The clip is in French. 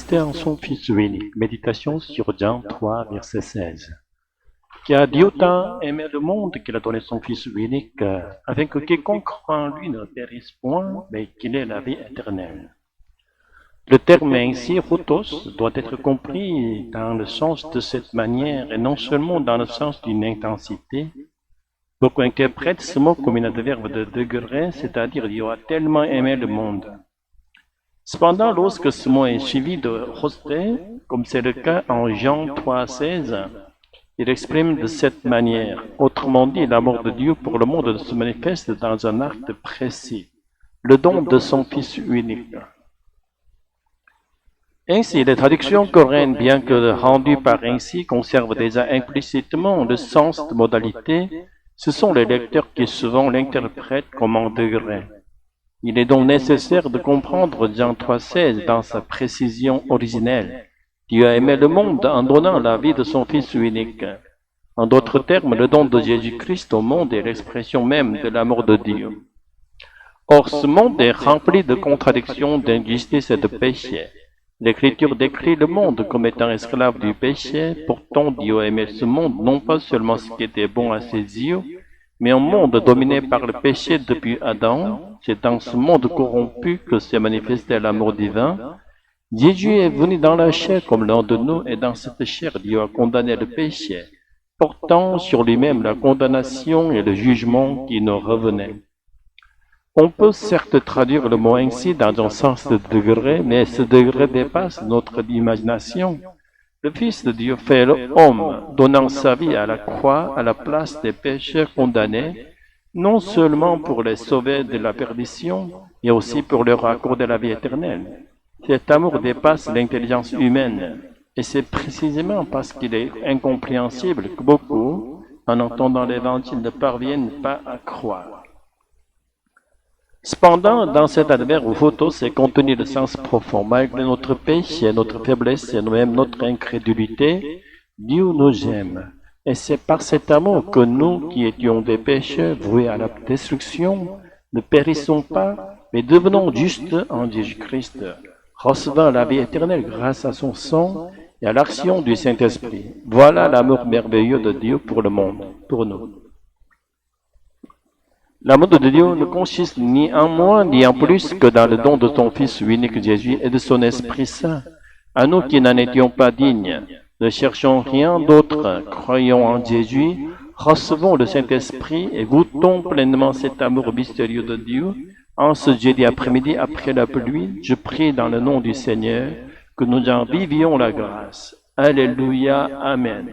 manifesté en son Fils unique. Méditation sur Jean 3, verset 16. Car Dieu tant aimé le monde qu'il a donné son Fils unique, afin que quiconque croit en lui ne périsse point, mais qu'il ait la vie éternelle. Le terme ainsi, photos, doit être compris dans le sens de cette manière et non seulement dans le sens d'une intensité. Beaucoup interprètent ce mot comme un adverbe de degré, c'est-à-dire Dieu a tellement aimé le monde. Cependant, lorsque ce mot est suivi de hosté, comme c'est le cas en Jean 3,16, il exprime de cette manière. Autrement dit, l'amour de Dieu pour le monde se manifeste dans un acte précis, le don de son Fils unique. Ainsi, les traductions coréennes, bien que rendues par ainsi, conservent déjà implicitement le sens de modalité. Ce sont les lecteurs qui souvent l'interprètent comme en degré. Il est donc nécessaire de comprendre Jean 3,16 dans sa précision originelle. Dieu a aimé le monde en donnant la vie de son Fils unique. En d'autres termes, le don de Jésus-Christ au monde est l'expression même de l'amour de Dieu. Or, ce monde est rempli de contradictions, d'injustice et de péché. L'Écriture décrit le monde comme étant esclave du péché. Pourtant, Dieu a aimé ce monde non pas seulement ce qui était bon à ses yeux, mais un monde dominé par le péché depuis Adam. C'est dans ce monde corrompu que s'est manifesté l'amour divin. Jésus est venu dans la chair comme l'un de nous, et dans cette chair, Dieu a condamné le péché, portant sur lui-même la condamnation et le jugement qui nous revenaient. On peut certes traduire le mot ainsi dans un sens de degré, mais ce degré dépasse notre imagination. Le Fils de Dieu fait l'homme, donnant sa vie à la croix à la place des pécheurs condamnés, non seulement pour les sauver de la perdition, mais aussi pour leur accorder la vie éternelle. Cet amour dépasse l'intelligence humaine, et c'est précisément parce qu'il est incompréhensible que beaucoup, en entendant l'Évangile, ne parviennent pas à croire. Cependant, dans cet adverbe photos est contenu le sens profond. Malgré notre péché, notre faiblesse et même notre incrédulité, Dieu nous aime. Et c'est par cet amour que nous, qui étions des pécheurs voués à la destruction, ne périssons pas, mais devenons justes en Jésus-Christ, recevant la vie éternelle grâce à son sang et à l'action du Saint-Esprit. Voilà l'amour merveilleux de Dieu pour le monde, pour nous. L'amour de Dieu ne consiste ni en moins ni en plus que dans le don de son Fils unique Jésus et de son Esprit Saint. À nous qui n'en étions pas dignes, ne cherchons rien d'autre, croyons en Jésus, recevons le Saint-Esprit et goûtons pleinement cet amour mystérieux de Dieu. En ce jeudi après-midi, après la pluie, je prie dans le nom du Seigneur que nous en vivions la grâce. Alléluia, Amen.